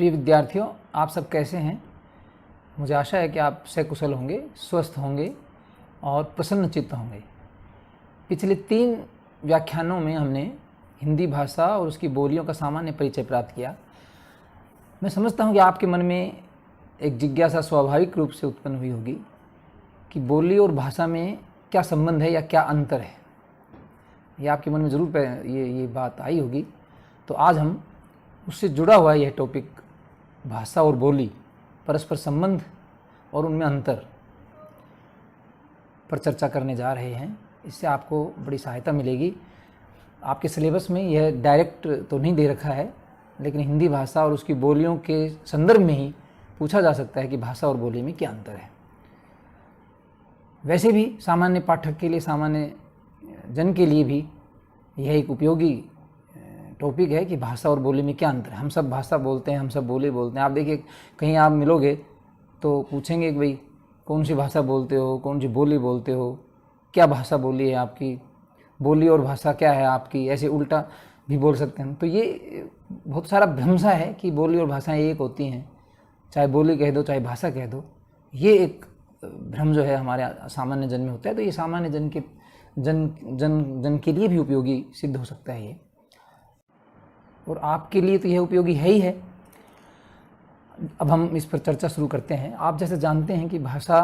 प्रिय विद्यार्थियों, आप सब कैसे हैं। मुझे आशा है कि आप सकुशल होंगे, स्वस्थ होंगे और प्रसन्नचित्त होंगे। पिछले 3 व्याख्यानों में हमने हिंदी भाषा और उसकी बोलियों का सामान्य परिचय प्राप्त किया। मैं समझता हूँ कि आपके मन में एक जिज्ञासा स्वाभाविक रूप से उत्पन्न हुई होगी कि बोली और भाषा में क्या संबंध है या क्या अंतर है। ये आपके मन में ज़रूर ये बात आई होगी। तो आज हम उससे जुड़ा हुआ यह टॉपिक, भाषा और बोली, परस्पर संबंध और उनमें अंतर पर चर्चा करने जा रहे हैं। इससे आपको बड़ी सहायता मिलेगी। आपके सिलेबस में यह डायरेक्ट तो नहीं दे रखा है, लेकिन हिंदी भाषा और उसकी बोलियों के संदर्भ में ही पूछा जा सकता है कि भाषा और बोली में क्या अंतर है। वैसे भी सामान्य पाठक के लिए, सामान्य जन के लिए भी यह एक उपयोगी टॉपिक है कि भाषा और बोली में क्या अंतर है। हम सब भाषा बोलते हैं, हम सब बोली बोलते हैं। आप देखिए, कहीं आप मिलोगे तो पूछेंगे कि भाई कौन सी भाषा बोलते हो, कौन सी बोली बोलते हो, क्या भाषा बोली है आपकी, बोली और भाषा क्या है आपकी, ऐसे उल्टा भी बोल सकते हैं। तो ये बहुत सारा भ्रम सा है कि बोली और भाषाएं एक होती हैं, चाहे बोली कह दो चाहे भाषा कह दो। ये एक भ्रम जो है हमारे सामान्य जन में होता है। तो ये सामान्य जन के लिए भी उपयोगी सिद्ध हो सकता है ये, और आपके लिए तो यह उपयोगी है ही है। अब हम इस पर चर्चा शुरू करते हैं। आप जैसे जानते हैं कि भाषा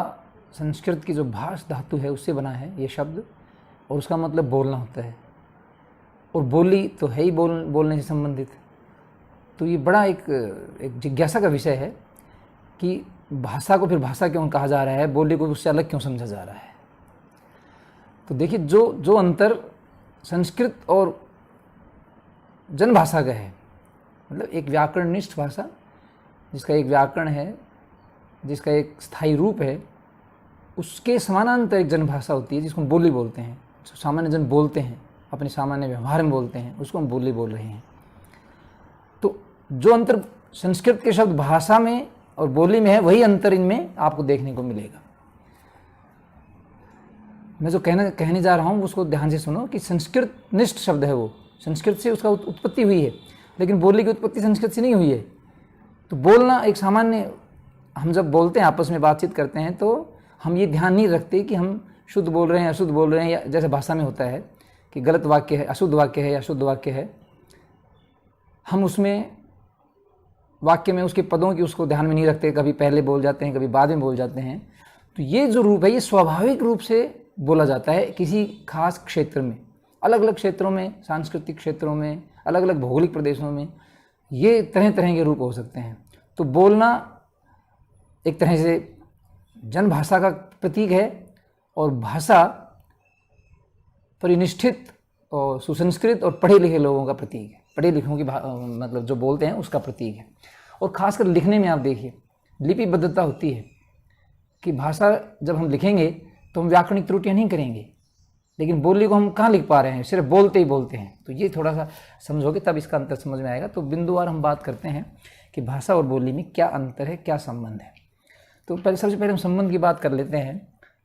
संस्कृत की जो भाष धातु है उससे बना है ये शब्द, और उसका मतलब बोलना होता है, और बोली तो है ही बोलने से संबंधित। तो ये बड़ा एक जिज्ञासा का विषय है कि भाषा को फिर भाषा क्यों कहा जा रहा है, बोली को उससे अलग क्यों समझा जा रहा है। तो देखिए, जो अंतर संस्कृत और जनभाषा का है, मतलब एक व्याकरणनिष्ठ भाषा जिसका एक व्याकरण है, जिसका एक स्थायी रूप है, उसके समानांतर एक जनभाषा होती है जिसको हम बोली बोलते हैं, जो सामान्य जन बोलते हैं, अपने सामान्य व्यवहार में बोलते हैं, उसको हम बोली बोल रहे हैं। तो जो अंतर संस्कृत के शब्द भाषा में और बोली में है, वही अंतर इनमें आपको देखने को मिलेगा। मैं जो कहने जा रहा हूँ उसको ध्यान से सुनो कि संस्कृत निष्ठ शब्द है, वो संस्कृत से उसका उत्पत्ति हुई है, लेकिन बोली की उत्पत्ति संस्कृत से नहीं हुई है। तो बोलना एक सामान्य, हम जब बोलते हैं, आपस में बातचीत करते हैं, तो हम ये ध्यान नहीं रखते कि हम शुद्ध बोल रहे हैं, अशुद्ध बोल रहे हैं, या जैसे भाषा में होता है कि गलत वाक्य है, अशुद्ध वाक्य है या शुद्ध वाक्य है, हम उसमें वाक्य में उसके पदों की उसको ध्यान में नहीं रखते, कभी पहले बोल जाते हैं, कभी बाद में बोल जाते हैं। तो ये जो रूप है ये स्वाभाविक रूप से बोला जाता है किसी खास क्षेत्र में। अलग अलग क्षेत्रों में, सांस्कृतिक क्षेत्रों में, अलग अलग भौगोलिक प्रदेशों में ये तरह तरह के रूप हो सकते हैं। तो बोलना एक तरह से जनभाषा का प्रतीक है, और भाषा परिनिष्ठित और सुसंस्कृत और पढ़े लिखे लोगों का प्रतीक है। पढ़े लिखों की मतलब जो बोलते हैं उसका प्रतीक है। और ख़ासकर लिखने में आप देखिए, लिपिबद्धता होती है कि भाषा जब हम लिखेंगे तो हम व्याकरणिक त्रुटियाँ नहीं करेंगे, लेकिन बोली को हम कहाँ लिख पा रहे हैं, सिर्फ बोलते ही बोलते हैं। तो ये थोड़ा सा समझोगे तब इसका अंतर समझ में आएगा। तो बिंदुवार हम बात करते हैं कि भाषा और बोली में क्या अंतर है, क्या संबंध है। तो सबसे पहले हम संबंध की बात कर लेते हैं।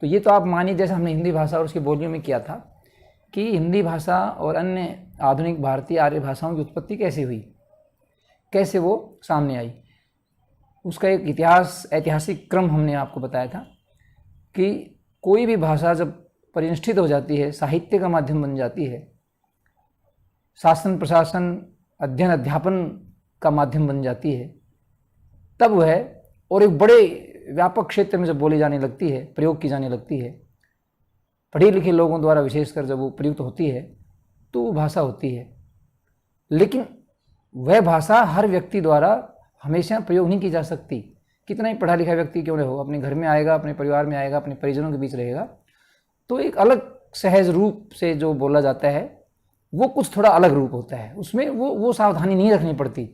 तो ये तो आप मानिए, जैसे हमने हिंदी भाषा और उसकी बोलियों में किया था, कि हिंदी भाषा और अन्य आधुनिक भारतीय आर्य भाषाओं की उत्पत्ति कैसे हुई, कैसे वो सामने आई, उसका एक ऐतिहासिक क्रम हमने आपको बताया था कि कोई भी भाषा जब परिनिष्ठित हो जाती है, साहित्य का माध्यम बन जाती है, शासन प्रशासन अध्ययन अध्यापन का माध्यम बन जाती है, तब वह और एक बड़े व्यापक क्षेत्र में जब बोली जाने लगती है, प्रयोग की जाने लगती है, पढ़े लिखे लोगों द्वारा विशेषकर जब वो प्रयुक्त होती है, तो वो भाषा होती है। लेकिन वह भाषा हर व्यक्ति द्वारा हमेशा प्रयोग नहीं की जा सकती। कितना ही पढ़ा लिखा व्यक्ति क्यों न हो, अपने घर में आएगा, अपने परिवार में आएगा, अपने परिजनों के बीच रहेगा, तो एक अलग सहज रूप से जो बोला जाता है वो कुछ थोड़ा अलग रूप होता है। उसमें वो सावधानी नहीं रखनी पड़ती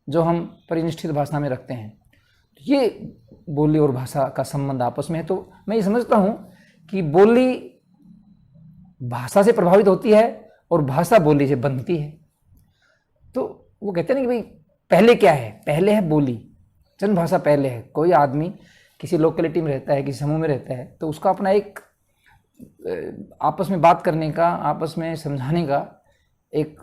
जो हम परिनिष्ठित भाषा में रखते हैं। ये बोली और भाषा का संबंध आपस में है। तो मैं ये समझता हूँ कि बोली भाषा से प्रभावित होती है और भाषा बोली से बनती है। तो वो कहते हैं ना कि भाई पहले क्या है, पहले है बोली, जनभाषा पहले है। कोई आदमी किसी लोकेलिटी में रहता है, किसी समूह में रहता है, तो उसका अपना एक आपस में बात करने का, आपस में समझाने का एक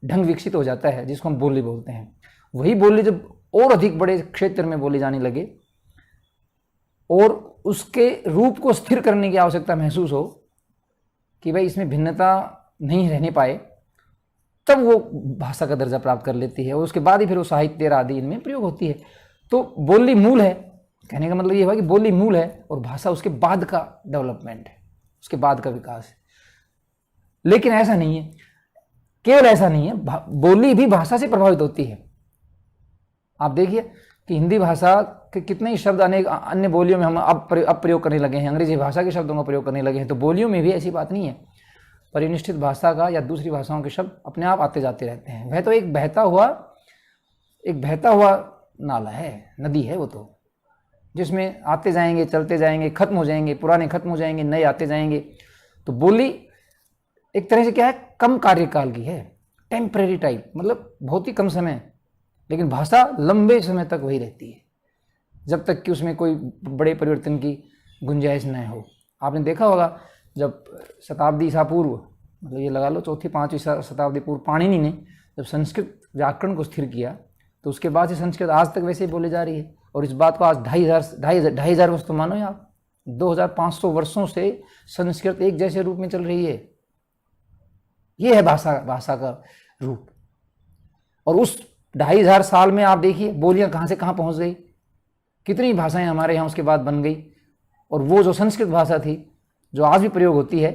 ढंग विकसित हो जाता है, जिसको हम बोली बोलते हैं। वही बोली जब और अधिक बड़े क्षेत्र में बोले जाने लगे और उसके रूप को स्थिर करने की आवश्यकता महसूस हो कि भाई इसमें भिन्नता नहीं रहने पाए, तब वो भाषा का दर्जा प्राप्त कर लेती है और उसके बाद ही फिर वो साहित्य आदि इनमें प्रयोग होती है। तो बोली मूल है, कहने का मतलब ये हुआ कि बोली मूल है और भाषा उसके बाद का डेवलपमेंट है, उसके बाद का विकास है। लेकिन ऐसा नहीं है, केवल ऐसा नहीं है, बोली भी भाषा से प्रभावित होती है। आप देखिए कि हिंदी भाषा के कितने ही शब्द अनेक अन्य बोलियों में हम अब प्रयोग करने लगे हैं, अंग्रेजी भाषा के शब्दों का प्रयोग करने लगे हैं। तो बोलियों में भी ऐसी बात नहीं है, परिनिष्ठित भाषा का या दूसरी भाषाओं के शब्द अपने आप आते जाते रहते हैं। वह तो एक बहता हुआ नाला है, नदी है वो तो, जिसमें आते जाएंगे, चलते जाएंगे, खत्म हो जाएंगे, पुराने खत्म हो जाएंगे, नए आते जाएंगे। तो बोली एक तरह से क्या है, कम कार्यकाल की है, टेम्परेरी टाइप, मतलब बहुत ही कम समय। लेकिन भाषा लंबे समय तक वही रहती है, जब तक कि उसमें कोई बड़े परिवर्तन की गुंजाइश न हो। आपने देखा होगा जब शताब्दी ईसा पूर्व, मतलब ये लगा लो चौथी पाँचवीं शताब्दी पूर्व, पाणिनि ने जब संस्कृत व्याकरण को स्थिर किया, तो उसके बाद से संस्कृत आज तक वैसे ही बोली जा रही है। और इस बात को आज 2500 वर्ष तो मानो या 2500 वर्षों से संस्कृत एक जैसे रूप में चल रही है। ये है भाषा का रूप। और उस 2500 साल में आप देखिए बोलियां कहाँ से कहाँ पहुँच गई, कितनी भाषाएं हमारे यहाँ उसके बाद बन गई। और वो जो संस्कृत भाषा थी जो आज भी प्रयोग होती है,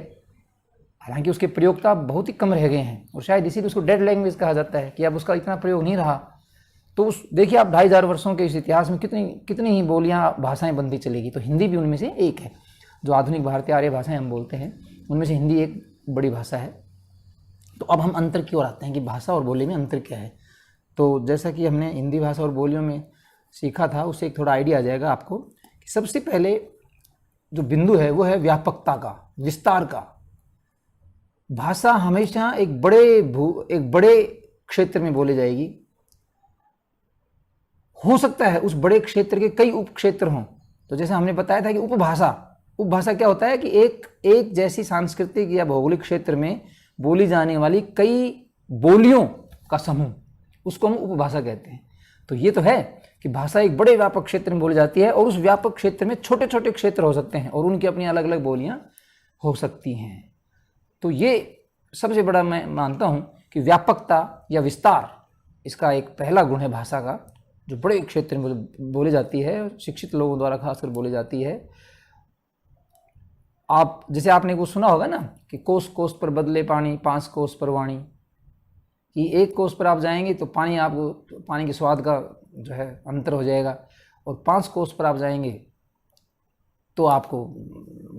हालांकि उसके प्रयोगता बहुत ही कम रह गए हैं और शायद इसीलिए उसको डेड लैंग्वेज कहा जाता है कि अब उसका इतना प्रयोग नहीं रहा। तो उस देखिए आप 2500 वर्षों के इस इतिहास में कितनी ही बोलियाँ भाषाएं बनती चलेगी। तो हिंदी भी उनमें से एक है। जो आधुनिक भारतीय आर्य भाषाएं हम बोलते हैं उनमें से हिंदी एक बड़ी भाषा है। तो अब हम अंतर की ओर आते हैं कि भाषा और बोली में अंतर क्या है। तो जैसा कि हमने हिंदी भाषा और बोलियों में सीखा था, उससे एक थोड़ा आइडिया आ जाएगा आपको कि सबसे पहले जो बिंदु है वो है व्यापकता का, विस्तार का। भाषा हमेशा एक बड़े क्षेत्र में बोली जाएगी। हो सकता है उस बड़े क्षेत्र के कई उपक्षेत्र हों। तो जैसे हमने बताया था कि उपभाषा क्या होता है कि एक जैसी सांस्कृतिक या भौगोलिक क्षेत्र में बोली जाने वाली कई बोलियों का समूह, उसको हम उपभाषा कहते हैं। तो ये तो है कि भाषा एक बड़े व्यापक क्षेत्र में बोली जाती है और उस व्यापक क्षेत्र में छोटे छोटे क्षेत्र हो सकते हैं और उनकी अपनी अलग अलग बोलियां हो सकती हैं। तो ये सबसे बड़ा मैं मानता हूं कि व्यापकता या विस्तार, इसका एक पहला गुण है भाषा का, जो बड़े क्षेत्र में बोली जाती है, शिक्षित लोगों द्वारा खासकर बोली जाती है। आप जैसे आपने कुछ सुना होगा ना कि कोस कोस पर बदले पानी, 5 कोस पर वाणी, कि एक कोस पर आप जाएंगे तो पानी के स्वाद का जो है अंतर हो जाएगा और 5 कोस पर आप जाएंगे तो आपको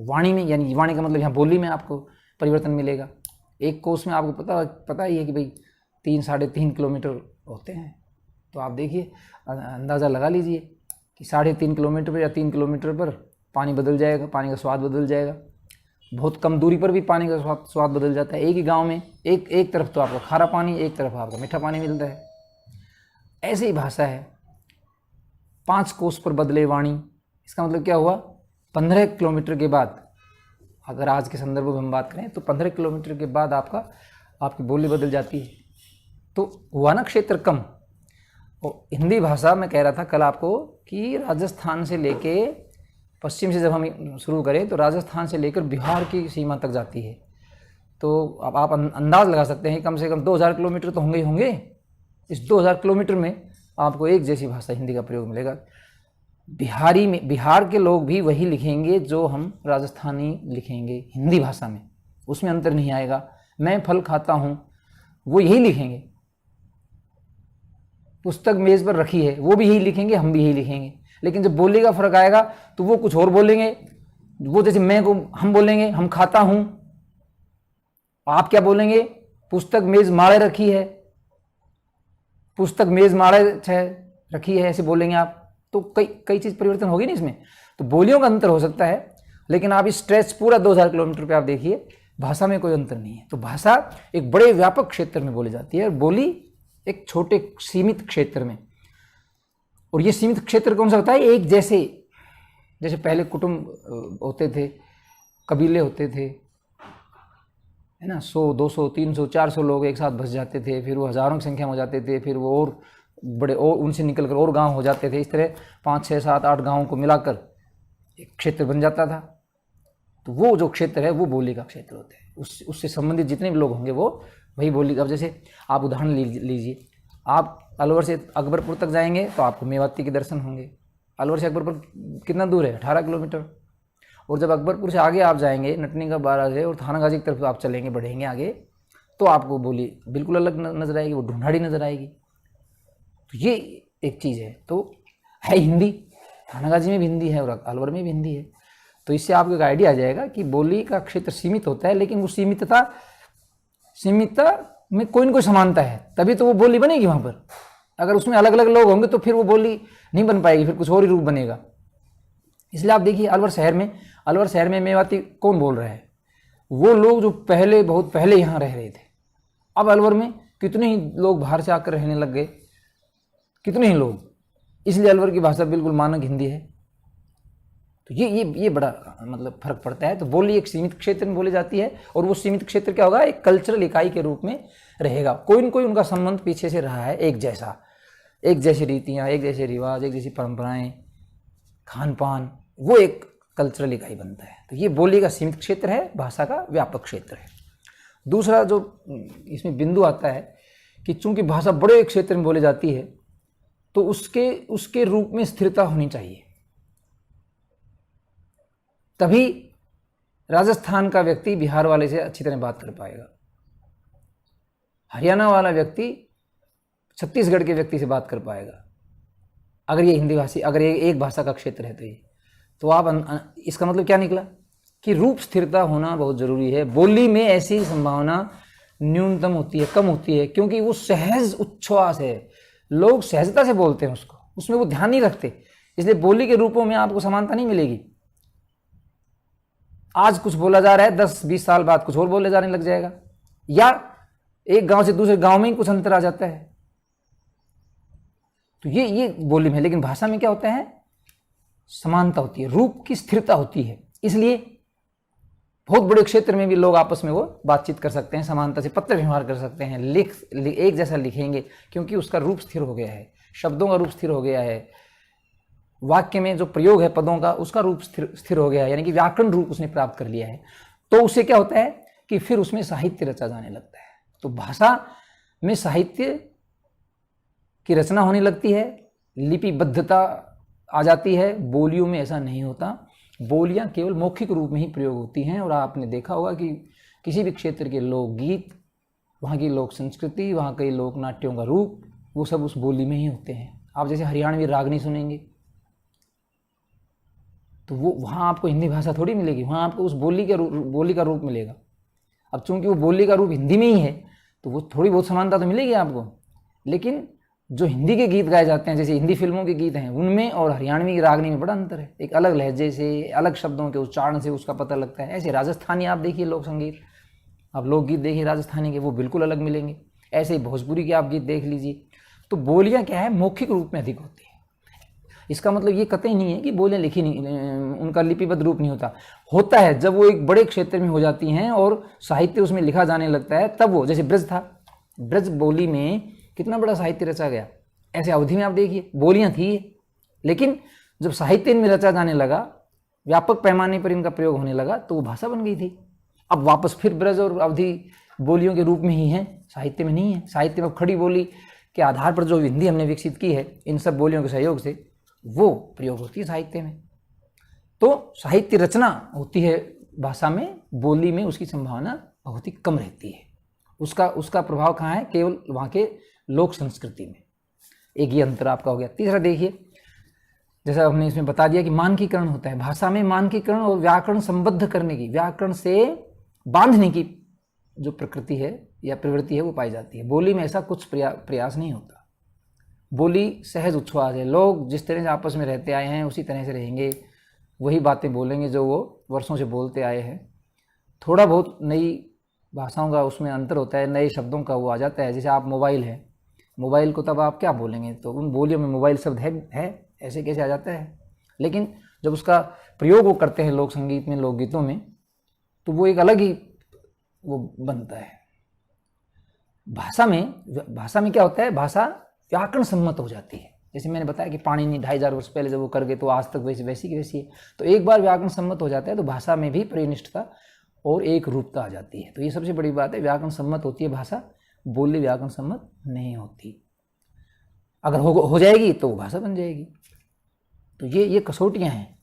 वाणी में, यानी वाणी का मतलब यहाँ बोली में आपको परिवर्तन मिलेगा। एक कोस में आपको पता ही है कि भाई 3-3.5 किलोमीटर होते हैं। तो आप देखिए, अंदाज़ा लगा लीजिए कि 3.5 किलोमीटर पर या 3 किलोमीटर पर पानी बदल जाएगा, पानी का स्वाद बदल जाएगा। बहुत कम दूरी पर भी पानी का स्वाद बदल जाता है। एक ही गांव में एक तरफ तो आपका खारा पानी, एक तरफ आपका मीठा पानी मिलता है। ऐसे ही भाषा है, 5 कोस पर बदले वाणी, इसका मतलब क्या हुआ, 15 किलोमीटर के बाद, अगर आज के संदर्भ में हम बात करें तो 15 किलोमीटर के बाद आपकी बोली बदल जाती है। तो हुआ ना क्षेत्र कम। और हिंदी भाषा मैं कह रहा था कल आपको कि राजस्थान से लेके पश्चिम से जब हम शुरू करें तो राजस्थान से लेकर बिहार की सीमा तक जाती है। तो अब आप अंदाज़ लगा सकते हैं कम से कम 2000 किलोमीटर तो होंगे ही होंगे। इस 2000 किलोमीटर में आपको एक जैसी भाषा हिंदी का प्रयोग मिलेगा। बिहार के लोग भी वही लिखेंगे जो हम राजस्थानी लिखेंगे हिंदी भाषा में, उसमें अंतर नहीं आएगा। मैं फल खाता हूँ, वो यही लिखेंगे। पुस्तक मेज़ पर रखी है, वो भी यही लिखेंगे, हम भी यही लिखेंगे। लेकिन जब बोली का फर्क आएगा तो वो कुछ और बोलेंगे। वो जैसे मैं को हम बोलेंगे हम खाता हूं, आप क्या बोलेंगे, पुस्तक मेज माड़े रखी है, पुस्तक मेज माड़े रखी है, ऐसे बोलेंगे आप। तो कई चीज परिवर्तन होगी ना इसमें। तो बोलियों का अंतर हो सकता है, लेकिन आप इस स्ट्रेच पूरा 2000 किलोमीटर पे आप देखिए, भाषा में कोई अंतर नहीं है। तो भाषा एक बड़े व्यापक क्षेत्र में बोली जाती है और बोली एक छोटे सीमित क्षेत्र में। और ये सीमित क्षेत्र कौन सा होता है, एक जैसे पहले कुटुंब होते थे, कबीले होते थे, है ना, 100, 200, 300, 400 लोग एक साथ बस जाते थे, फिर वो हजारों की संख्या में हो जाते थे, फिर वो और बड़े और उनसे निकल कर और गांव हो जाते थे। इस तरह 5, 6, 7, 8 गाँवों को मिलाकर एक क्षेत्र बन जाता था। तो वो जो क्षेत्र है वो बोली का क्षेत्र होता है। उससे संबंधित जितने भी लोग होंगे वो वही बोली। अब जैसे आप उदाहरण लीजिए, आप अलवर से अकबरपुर तक जाएंगे तो आपको मेवाती के दर्शन होंगे। अलवर से अकबरपुर कितना दूर है? 18 किलोमीटर। और जब अकबरपुर से आगे आप जाएंगे नटनी का बाराज है और थानागाजी की तरफ आप चलेंगे, बढ़ेंगे आगे, तो आपको बोली बिल्कुल अलग नजर आएगी, वो ढूंढाड़ी नजर आएगी। तो ये एक चीज़ है। तो है हिंदी, थानागाजी में भी हिंदी है और अलवर में भी हिंदी है। तो इससे आपको एक आइडिया आ जाएगा कि बोली का क्षेत्र सीमित होता है, लेकिन वो सीमितता में कोई न कोई समानता है, तभी तो वो बोली बनेगी वहाँ पर। अगर उसमें अलग अलग लोग होंगे तो फिर वो बोली नहीं बन पाएगी, फिर कुछ और ही रूप बनेगा। इसलिए आप देखिए अलवर शहर में मेवाती कौन बोल रहा है? वो लोग जो बहुत पहले यहाँ रह रहे थे। अब अलवर में कितने ही लोग बाहर से आकर रहने लग गए, कितने ही लोग। इसलिए अलवर की भाषा बिल्कुल मानक हिंदी है। तो ये बड़ा मतलब फर्क पड़ता है। तो बोली एक सीमित क्षेत्र में बोली जाती है, और वो सीमित क्षेत्र क्या होगा? एक कल्चरल इकाई के रूप में रहेगा। कोई न कोई उनका संबंध पीछे से रहा है, एक जैसी रीतियाँ, एक जैसे रिवाज, एक जैसी परंपराएं, खान पान, वो एक कल्चरल इकाई बनता है। तो ये बोली का सीमित क्षेत्र है, भाषा का व्यापक क्षेत्र है। दूसरा जो इसमें बिंदु आता है कि चूंकि भाषा बड़े क्षेत्र में बोली जाती है तो उसके रूप में स्थिरता होनी चाहिए, तभी राजस्थान का व्यक्ति बिहार वाले से अच्छी तरह बात कर पाएगा, हरियाणा वाला व्यक्ति छत्तीसगढ़ के व्यक्ति से बात कर पाएगा, अगर ये हिंदी भाषी, अगर ये एक भाषा का क्षेत्र है। तो आप इसका मतलब क्या निकला कि रूप स्थिरता होना बहुत जरूरी है। बोली में ऐसी संभावना न्यूनतम होती है, कम होती है, क्योंकि वो सहज उच्छ्वास है, लोग सहजता से बोलते हैं उसको, उसमें वो ध्यान नहीं रखते। इसलिए बोली के रूपों में आपको समानता नहीं मिलेगी। आज कुछ बोला जा रहा है, 10-20 साल बाद कुछ और बोले जाने लग जाएगा, या एक गांव से दूसरे गांव में ही कुछ अंतर आ जाता है। तो ये बोली में। लेकिन भाषा में क्या होता है? समानता होती है, रूप की स्थिरता होती है। इसलिए बहुत बड़े क्षेत्र में भी लोग आपस में वो बातचीत कर सकते हैं, समानता से पत्र व्यवहार कर सकते हैं, एक जैसा लिखेंगे, क्योंकि उसका रूप स्थिर हो गया है, शब्दों का रूप स्थिर हो गया है, वाक्य में जो प्रयोग है पदों का उसका रूप स्थिर हो गया है, यानी कि व्याकरण रूप उसने प्राप्त कर लिया है। तो उससे क्या होता है कि फिर उसमें साहित्य रचा जाने लगता है। तो भाषा में साहित्य की रचना होने लगती है, लिपिबद्धता आ जाती है। बोलियों में ऐसा नहीं होता, बोलियां केवल मौखिक रूप में ही प्रयोग होती हैं। और आपने देखा होगा कि किसी भी क्षेत्र के लोकगीत, वहाँ की लोक संस्कृति, वहाँ के लोक नाट्यों का रूप, वो सब उस बोली में ही होते हैं। आप जैसे हरियाणवी रागनी सुनेंगे तो वो वहाँ आपको हिंदी भाषा थोड़ी मिलेगी, वहाँ आपको उस बोली का रूप मिलेगा। अब चूंकि वो बोली का रूप हिंदी में ही है तो वो थोड़ी बहुत समानता तो मिलेगी आपको। लेकिन जो हिंदी के गीत गाए जाते हैं, जैसे हिंदी फिल्मों के गीत हैं, उनमें और हरियाणवी की रागनी में बड़ा अंतर है। एक अलग लहजे से, अलग शब्दों के उच्चारण से उसका पता लगता है। ऐसे राजस्थानी आप देखिए लोक संगीत, आप लोकगीत देखिए राजस्थानी के, वो बिल्कुल अलग मिलेंगे। ऐसे ही भोजपुरी के आप गीत देख लीजिए। तो बोलियां क्या है? मौखिक रूप में अधिक होती है। इसका मतलब ये कतई नहीं है कि बोलियां लिखी नहीं, उनका लिपिबद्ध रूप नहीं होता है। जब वो एक बड़े क्षेत्र में हो जाती हैं और साहित्य उसमें लिखा जाने लगता है, तब वो, जैसे ब्रज था, ब्रज बोली में कितना बड़ा साहित्य रचा गया। ऐसे अवधि में आप देखिए बोलियां थी, लेकिन जब साहित्य इनमें रचा जाने लगा, व्यापक पैमाने पर इनका प्रयोग होने लगा, तो वो भाषा बन गई थी। अब वापस फिर ब्रज और अवधि बोलियों के रूप में ही है, साहित्य में नहीं है। साहित्य में खड़ी बोली के आधार पर जो हिंदी हमने विकसित की है, इन सब बोलियों के सहयोग से, वो प्रयोग होती है साहित्य में। तो साहित्य रचना होती है भाषा में, बोली में उसकी संभावना बहुत ही कम रहती है। उसका प्रभाव कहाँ है? केवल वहाँ के लोक संस्कृति में। एक ये अंतर आपका हो गया। तीसरा देखिए, जैसा हमने इसमें बता दिया कि मानकीकरण होता है भाषा में। मानकीकरण और व्याकरण संबद्ध करने की, व्याकरण से बांधने की जो प्रकृति है या प्रवृत्ति है वो पाई जाती है। बोली में ऐसा कुछ प्रयास नहीं होता। बोली सहज उच्छ्वास है। लोग जिस तरह से आपस में रहते आए हैं उसी तरह से रहेंगे, वही बातें बोलेंगे जो वो वर्षों से बोलते आए हैं। थोड़ा बहुत नई भाषाओं का उसमें अंतर होता है, नए शब्दों का वो आ जाता है। जैसे आप मोबाइल है, मोबाइल को तब आप क्या बोलेंगे, तो उन बोलियों में मोबाइल शब्द है ऐसे कैसे आ जाता है। लेकिन जब उसका प्रयोग वो करते हैं लोक संगीत में, लोकगीतों में, तो वो एक अलग ही वो बनता है। भाषा में क्या होता है? भाषा व्याकरण सम्मत हो जाती है। जैसे मैंने बताया कि पाणिनि 2500 वर्ष पहले जब वो कर गए तो आज तक वैसी की वैसी है। तो एक बार व्याकरण सम्मत हो जाता है तो भाषा में भी परिनिष्ठता और एक रूपता आ जाती है। तो ये सबसे बड़ी बात है, व्याकरण सम्मत होती है भाषा, बोली व्याकरण सम्मत नहीं होती। अगर हो जाएगी तो वो भाषा बन जाएगी। तो ये कसौटियाँ हैं।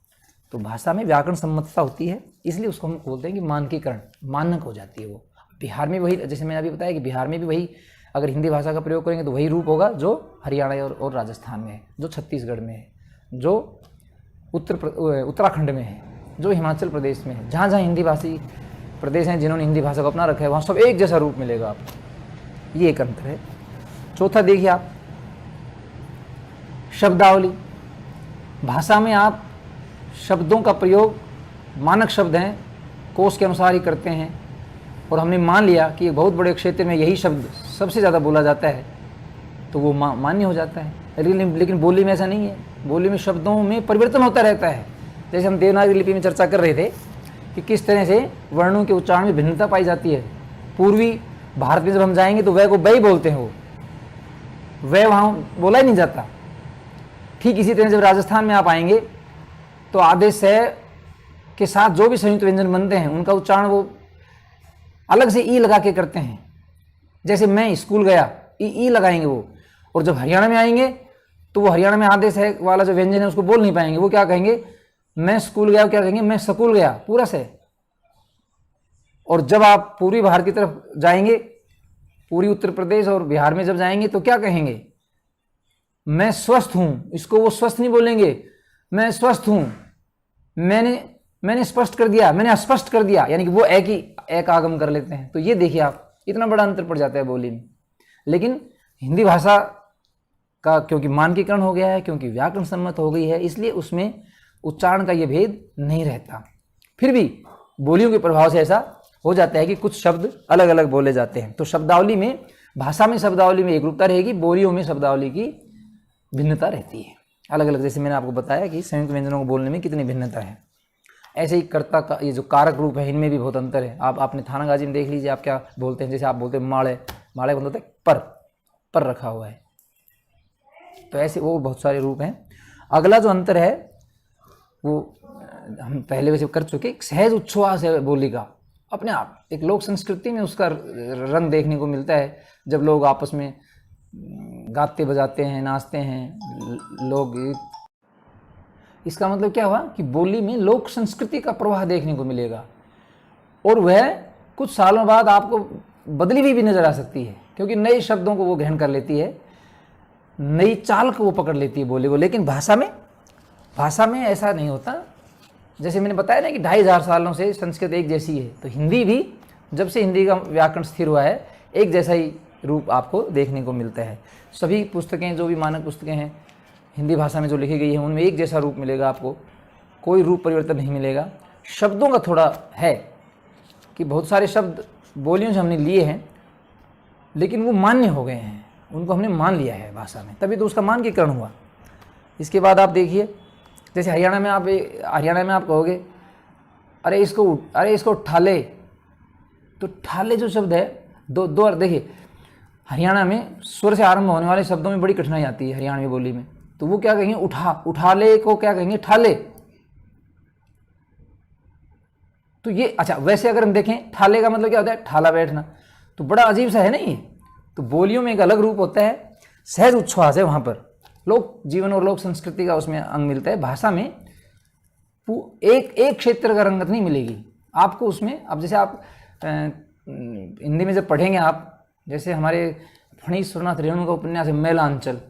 तो भाषा में व्याकरण सम्मतता होती है, इसलिए उसको हम बोलते हैं कि मानकीकरण, मानक हो जाती है वो। बिहार में वही, जैसे मैंने अभी बताया कि बिहार में भी वही, अगर हिंदी भाषा का प्रयोग करेंगे तो वही रूप होगा जो हरियाणा और राजस्थान में है, जो छत्तीसगढ़ में है, जो उत्तराखंड में है, जो हिमाचल प्रदेश में है। जहाँ जहाँ हिंदी भाषी प्रदेश हैं जिन्होंने हिंदी भाषा को अपना रखा है, वहाँ सब एक जैसा रूप मिलेगा आपको। ये एक अंतर है। चौथा देखिए आप, शब्दावली। भाषा में आप शब्दों का प्रयोग, मानक शब्द हैं, कोश के अनुसार ही करते हैं, और हमने मान लिया कि एक बहुत बड़े क्षेत्र में यही शब्द सबसे ज़्यादा बोला जाता है, तो वो मान्य हो जाता है। लेकिन बोली में ऐसा नहीं है। बोली में शब्दों में परिवर्तन होता रहता है। जैसे हम देवनागरी लिपि में चर्चा कर रहे थे कि किस तरह से वर्णों के उच्चारण में भिन्नता पाई जाती है। पूर्वी भारत में जब हम जाएंगे तो वह को बै बोलते हैं, वो वह वहाँ बोला ही नहीं जाता। ठीक इसी तरह जब राजस्थान में आप आएंगे तो आदेश से के साथ जो भी संयुक्त व्यंजन बनते हैं उनका उच्चारण वो अलग से ई लगा के करते हैं। जैसे मैं स्कूल गया, ई लगाएंगे वो। और जब हरियाणा में आएंगे तो वो हरियाणा में आदेश है वाला जो व्यंजन है उसको बोल नहीं पाएंगे। वो क्या कहेंगे, मैं स्कूल गया, क्या कहेंगे, मैं स्कूल गया, पूरा से। और जब आप पूर्वी भारत की तरफ जाएंगे, पूरी उत्तर प्रदेश और बिहार में जब जाएंगे तो क्या कहेंगे, मैं स्वस्थ हूं। इसको वो स्वस्थ नहीं बोलेंगे, मैं स्वस्थ हूं, मैंने स्पष्ट कर दिया, मैंने अस्पष्ट कर दिया, यानी कि वो एक आगम कर लेते हैं। तो ये देखिए आप, इतना बड़ा अंतर पड़ जाता है बोली में। लेकिन हिंदी भाषा का क्योंकि मानकीकरण हो गया है, क्योंकि व्याकरण सम्मत हो गई है, इसलिए उसमें उच्चारण का ये भेद नहीं रहता। फिर भी बोलियों के प्रभाव से ऐसा हो जाता है कि कुछ शब्द अलग अलग बोले जाते हैं। तो शब्दावली में, भाषा में शब्दावली में एक रूपता रहेगी, बोलियों में शब्दावली की भिन्नता रहती है अलग अलग। जैसे मैंने आपको बताया कि संयुक्त व्यंजनों को बोलने में कितनी भिन्नता है। ऐसे ही कर्ता का ये जो कारक रूप है, इनमें भी बहुत अंतर है। आपने थानागाजी में देख लीजिए, आप क्या बोलते हैं। जैसे आप बोलते हैं माड़े, माड़े बोलते हैं पर रखा हुआ है। तो ऐसे वो बहुत सारे रूप हैं। अगला जो अंतर है वो हम पहले वैसे कर चुके, सहज उच्छ्वास है बोली का अपने आप। एक लोक संस्कृति में उसका रंग देखने को मिलता है, जब लोग आपस में गाते बजाते हैं, नाचते हैं, लोकगीत। इसका मतलब क्या हुआ कि बोली में लोक संस्कृति का प्रवाह देखने को मिलेगा, और वह कुछ सालों बाद आपको बदली हुई भी नजर आ सकती है, क्योंकि नए शब्दों को वो ग्रहण कर लेती है, नई चाल को वो पकड़ लेती है बोली को। लेकिन भाषा में ऐसा नहीं होता। जैसे मैंने बताया ना कि 2500 सालों से संस्कृत एक जैसी है, तो हिंदी भी जब से हिंदी का व्याकरण स्थिर हुआ है, एक जैसा ही रूप आपको देखने को मिलता है। सभी पुस्तकें, जो भी मानक पुस्तकें हैं हिंदी भाषा में जो लिखी गई है, उनमें एक जैसा रूप मिलेगा आपको, कोई रूप परिवर्तन नहीं मिलेगा। शब्दों का थोड़ा है कि बहुत सारे शब्द बोलियों से हमने लिए हैं, लेकिन वो मान्य हो गए हैं, उनको हमने मान लिया है भाषा में, तभी तो उसका मानकीकरण हुआ। इसके बाद आप देखिए, जैसे हरियाणा में आप कहोगे अरे इसको ठाले, तो ठाले जो शब्द है, दो अर्थ देखिए। हरियाणा में स्वर से आरंभ होने वाले शब्दों में बड़ी कठिनाई आती है हरियाणवी बोली में। तो वो क्या कहेंगे, उठाले को क्या कहेंगे, ठाले। तो ये अच्छा, वैसे अगर हम देखें ठाले का मतलब क्या होता है, ठाला बैठना। तो बड़ा अजीब सा है ना ये। तो बोलियों में एक अलग रूप होता है, सहज उच्छ्वास है, वहां पर लोक जीवन और लोक संस्कृति का उसमें अंग मिलता है। भाषा में एक क्षेत्र का रंगत नहीं मिलेगी आपको उसमें। अब जैसे आप हिंदी में जब पढ़ेंगे आप, जैसे हमारे फणीश सुरनाथ रेणु का उपन्यास है मैलांचल,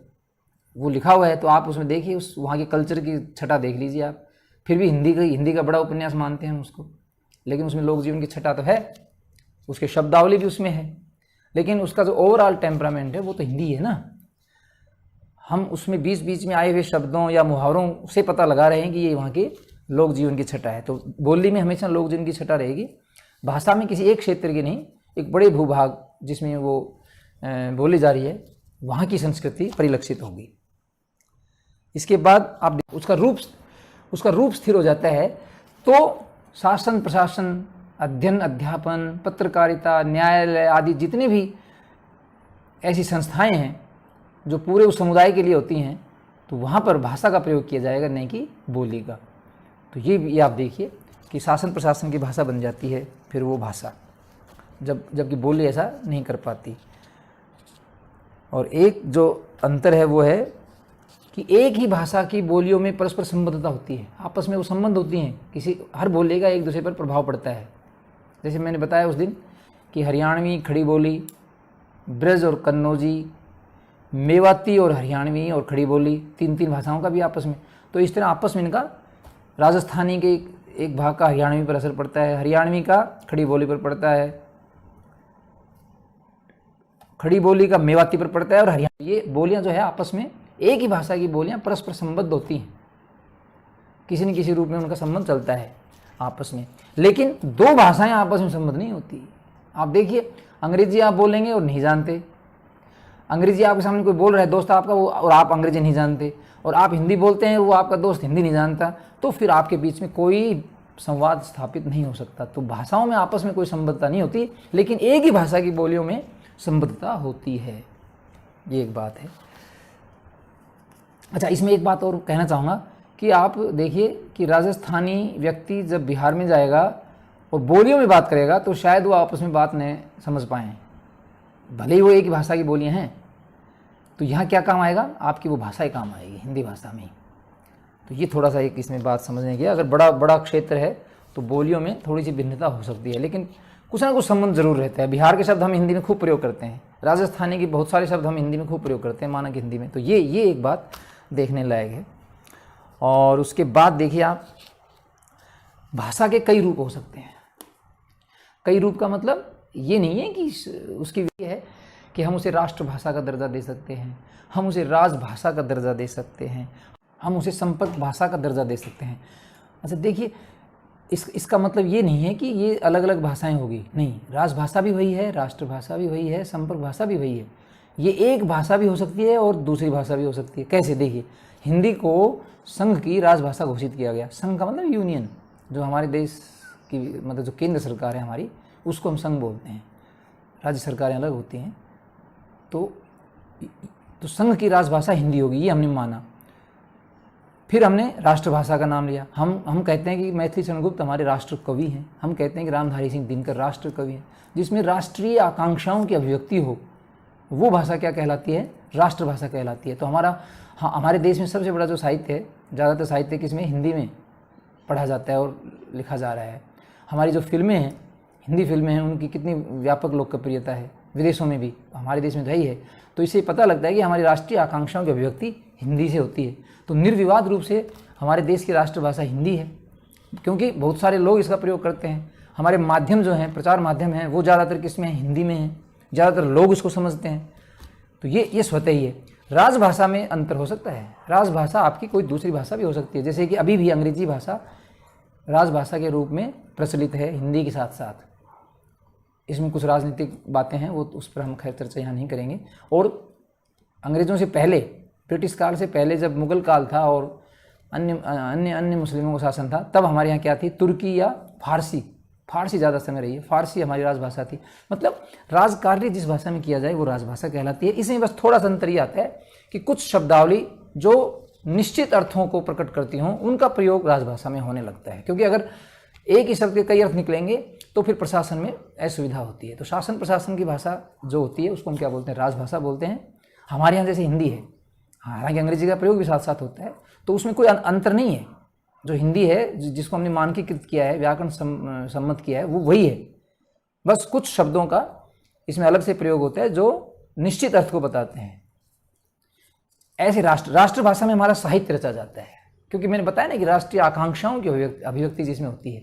वो लिखा हुआ है, तो आप उसमें देखिए, उस वहाँ के कल्चर की छटा देख लीजिए आप। फिर भी हिंदी का बड़ा उपन्यास मानते हैं उसको, लेकिन उसमें लोक जीवन की छटा तो है, उसके शब्दावली भी उसमें है, लेकिन उसका जो ओवरऑल टेम्परामेंट है वो तो हिंदी है ना। हम उसमें बीच बीच में आए हुए शब्दों या मुहावरों से पता लगा रहे हैं कि ये वहाँ के लोक जीवन की छटा है। तो बोली में हमेशा लोक जीवन की छटा रहेगी, भाषा में किसी एक क्षेत्र की नहीं, एक बड़े भूभाग जिसमें वो बोली जा रही है, वहाँ की संस्कृति परिलक्षित होगी। इसके बाद आप उसका रूप स्थिर हो जाता है, तो शासन प्रशासन, अध्ययन अध्यापन, पत्रकारिता, न्यायालय आदि जितने भी ऐसी संस्थाएं हैं जो पूरे उस समुदाय के लिए होती हैं, तो वहाँ पर भाषा का प्रयोग किया जाएगा, नहीं कि बोली का। तो ये आप देखिए कि शासन प्रशासन की भाषा बन जाती है फिर वो भाषा, जबकि बोली ऐसा नहीं कर पाती। और एक जो अंतर है वो है कि एक ही भाषा की बोलियों में परस्पर संबद्धता होती है, आपस में वो संबंध होती हैं, हर बोली का एक दूसरे पर प्रभाव पड़ता है। जैसे मैंने बताया उस दिन कि हरियाणवी खड़ी बोली, ब्रज और कन्नौजी, मेवाती और हरियाणवी और खड़ी बोली, तीन भाषाओं का भी आपस में, तो इस तरह आपस में इनका राजस्थानी के एक भाग का हरियाणवी पर असर पड़ता है, हरियाणवी का खड़ी बोली पर पड़ता है, खड़ी बोली का मेवाती पर पड़ता है, और हरियाणा, ये बोलियां जो है आपस में एक ही भाषा की बोलियां परस्पर संबद्ध होती हैं, किसी न किसी रूप में उनका संबंध चलता है आपस में। लेकिन दो भाषाएं आपस में संबद्ध नहीं होती। आप देखिए, अंग्रेजी आप बोलेंगे और नहीं जानते, अंग्रेजी आपके सामने कोई बोल रहा है दोस्त आपका, वो, और आप अंग्रेजी नहीं जानते, और आप हिंदी बोलते हैं, वो आपका दोस्त हिंदी नहीं जानता, तो फिर आपके बीच में कोई संवाद स्थापित नहीं हो सकता। तो भाषाओं में आपस में कोई संबद्धता नहीं होती, लेकिन एक ही भाषा की बोलियों में संबद्धता होती है, ये एक बात है। अच्छा, इसमें एक बात और कहना चाहूँगा कि आप देखिए कि राजस्थानी व्यक्ति जब बिहार में जाएगा और बोलियों में बात करेगा तो शायद वो आपस में बात नहीं समझ पाएँ, भले ही वो एक ही भाषा की बोलियाँ हैं। तो यहाँ क्या काम आएगा, आपकी वो भाषा ही काम आएगी, हिंदी भाषा में। तो ये थोड़ा सा एक इसमें बात समझने की, अगर बड़ा क्षेत्र है तो बोलियों में थोड़ी सी भिन्नता हो सकती है, लेकिन कुछ ना कुछ संबंध जरूर रहता है। बिहार के शब्द हम हिंदी में खूब प्रयोग करते हैं, राजस्थानी के बहुत सारे शब्द हम हिंदी में खूब प्रयोग करते हैं, मानक हिंदी में। तो ये एक बात देखने लायक है। और उसके बाद देखिए आप, भाषा के कई रूप हो सकते हैं। कई रूप का मतलब ये नहीं है कि उसकी ये है कि हम उसे राष्ट्रभाषा का दर्जा दे सकते हैं, हम उसे राजभाषा का दर्जा दे सकते हैं, हम उसे संपर्क भाषा का दर्जा दे सकते हैं। अच्छा देखिए, इसका मतलब ये नहीं है कि ये अलग अलग भाषाएं होगी, नहीं, राजभाषा भी वही है, राष्ट्रभाषा भी वही है, संपर्क भाषा भी वही है। ये एक भाषा भी हो सकती है और दूसरी भाषा भी हो सकती है। कैसे, देखिए, हिंदी को संघ की राजभाषा घोषित किया गया। संघ का मतलब यूनियन, जो हमारे देश की मतलब जो केंद्र सरकार है हमारी, उसको हम संघ बोलते हैं, राज्य सरकारें अलग होती हैं। तो संघ की राजभाषा हिंदी होगी, ये हमने माना। फिर हमने राष्ट्रभाषा का नाम लिया। हम कहते हैं कि मैथिली चंद्रगुप्त हमारे राष्ट्र कवि हैं, हम कहते हैं कि रामधारी सिंह दिनकर राष्ट्र कवि हैं। जिसमें राष्ट्रीय आकांक्षाओं की अभिव्यक्ति हो, वो भाषा क्या कहलाती है, राष्ट्रभाषा कहलाती है। तो हमारे देश में सबसे बड़ा जो साहित्य है, ज़्यादातर साहित्य किसमें, हिंदी में पढ़ा जाता है और लिखा जा रहा है। हमारी जो फिल्में हैं, हिंदी फिल्में हैं, उनकी कितनी व्यापक लोकप्रियता है, विदेशों में भी, हमारे देश में तो ही है। तो इससे पता लगता है कि हमारी राष्ट्रीय आकांक्षाओं की अभिव्यक्ति हिंदी से होती है। तो निर्विवाद रूप से हमारे देश की राष्ट्रभाषा हिंदी है, क्योंकि बहुत सारे लोग इसका प्रयोग करते हैं। हमारे माध्यम जो हैं, प्रचार माध्यम हैं, वो ज़्यादातर किस में है, हिंदी में है, ज़्यादातर लोग इसको समझते हैं। तो ये स्वतः ही है। राजभाषा में अंतर हो सकता है, राजभाषा आपकी कोई दूसरी भाषा भी हो सकती है, जैसे कि अभी भी अंग्रेजी भाषा राजभाषा के रूप में प्रचलित है हिंदी के साथ साथ। इसमें कुछ राजनीतिक बातें हैं, वो उस पर हम खैर चर्चा यहाँ नहीं करेंगे। और अंग्रेज़ों से पहले, ब्रिटिश काल से पहले, जब मुगल काल था और अन्य मुस्लिमों का शासन था, तब हमारे यहाँ क्या थी, तुर्की या फारसी ज़्यादा समय रही है। फारसी हमारी राजभाषा थी। मतलब राजकार्य जिस भाषा में किया जाए वो राजभाषा कहलाती है। इसमें बस थोड़ा सा अंतर ये आता है कि कुछ शब्दावली जो निश्चित अर्थों को प्रकट करती हों, उनका प्रयोग राजभाषा में होने लगता है, क्योंकि अगर एक ही शब्द के कई अर्थ निकलेंगे तो फिर प्रशासन में असुविधा होती है। तो शासन प्रशासन की भाषा जो होती है उसको हम क्या बोलते हैं, राजभाषा बोलते हैं। हमारे यहाँ जैसे हिंदी है, हालांकि अंग्रेजी का प्रयोग भी साथ साथ होता है, तो उसमें कोई अंतर नहीं है। जो हिंदी है, जिसको हमने मानकीकृत किया है, व्याकरण सम्मत किया है, वो वही है। बस कुछ शब्दों का इसमें अलग से प्रयोग होता है जो निश्चित अर्थ को बताते हैं। ऐसे राष्ट्रभाषा में हमारा साहित्य रचा जाता है, क्योंकि मैंने बताया ना कि राष्ट्रीय आकांक्षाओं की अभिव्यक्ति जिसमें होती है।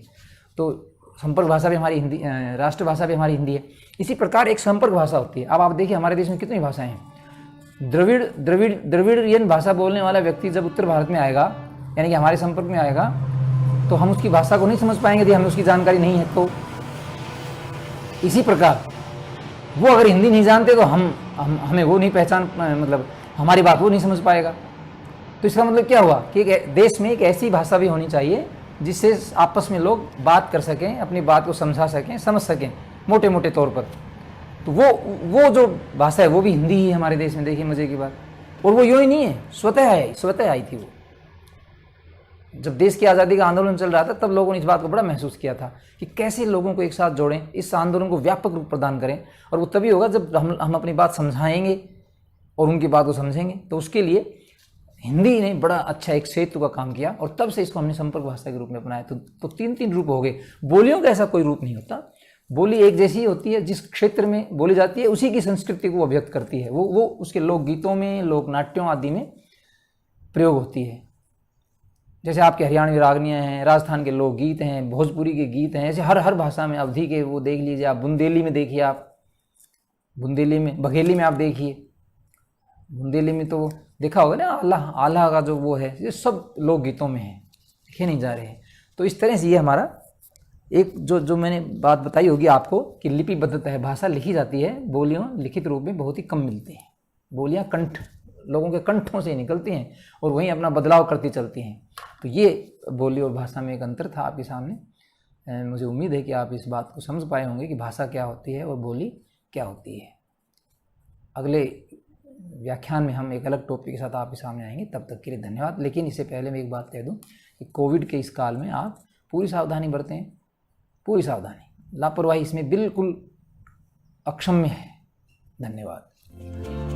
तो संपर्क भाषा भी हमारी हिंदी, राष्ट्रभाषा भी हमारी हिंदी है। इसी प्रकार एक संपर्क भाषा होती है। अब आप देखिए हमारे देश में कितनी भाषाएं हैं। द्रविड़ियन भाषा बोलने वाला व्यक्ति जब उत्तर भारत में आएगा, यानी कि हमारे संपर्क में आएगा, तो हम उसकी भाषा को नहीं समझ पाएंगे यदि हमें उसकी जानकारी नहीं है। तो इसी प्रकार वो अगर हिंदी नहीं जानते तो हमें वो नहीं पहचान, मतलब हमारी बात वो नहीं समझ पाएगा। तो इसका मतलब क्या हुआ कि देश में एक ऐसी भाषा भी होनी चाहिए जिससे आपस में लोग बात कर सकें, अपनी बात को समझा सकें, समझ सकें मोटे मोटे तौर पर। तो वो जो भाषा है वो भी हिंदी ही है हमारे देश में। देखिए मजे की बात, और वो यूं ही नहीं है, स्वतः आई थी वो। जब देश की आज़ादी का आंदोलन चल रहा था तब लोगों ने इस बात को बड़ा महसूस किया था कि कैसे लोगों को एक साथ जोड़ें, इस आंदोलन को व्यापक रूप प्रदान करें, और वो तभी होगा जब हम अपनी बात समझाएंगे और उनकी बात को समझेंगे। तो उसके लिए हिंदी ने बड़ा अच्छा एक सेतु का काम किया, और तब से इसको हमने संपर्क भाषा के रूप में अपनाया। तो तीन रूप हो गए। बोलियों का ऐसा कोई रूप नहीं होता, बोली एक जैसी होती है, जिस क्षेत्र में बोली जाती है उसी की संस्कृति को अभिव्यक्त करती है। वो उसके लोकगीतों में, लोक नाट्यों आदि में प्रयोग होती है। जैसे आपके हरियाणवी रागनियाँ हैं, राजस्थान के लोकगीत हैं, भोजपुरी के गीत हैं, ऐसे हर भाषा में, अवधी के वो देख लीजिए आप, बुंदेली में देखिए आप, बुंदेली में, बघेली में आप देखिए, बुंदेली में तो देखा होगा ना, आल्हा का जो वो है, ये सब लोकगीतों में है, लिखे नहीं जा रहे हैं। तो इस तरह से ये हमारा एक जो मैंने बात बताई होगी आपको कि लिपिबद्धता है, भाषा लिखी जाती है, बोलियां लिखित रूप में बहुत ही कम मिलती हैं। बोलियां कंठ, लोगों के कंठों से निकलती हैं और वहीं अपना बदलाव करती चलती हैं। तो ये बोली और भाषा में एक अंतर था आपके सामने। मुझे उम्मीद है कि आप इस बात को समझ पाए होंगे कि भाषा क्या होती है और बोली क्या होती है। अगले व्याख्यान में हम एक अलग टॉपिक के साथ आपके सामने आएंगे। तब तक के लिए धन्यवाद। लेकिन इससे पहले मैं एक बात कह दूं कि कोविड के इस काल में आप पूरी सावधानी बरतें, पूरी सावधानी, लापरवाही इसमें बिल्कुल अक्षम्य है। धन्यवाद।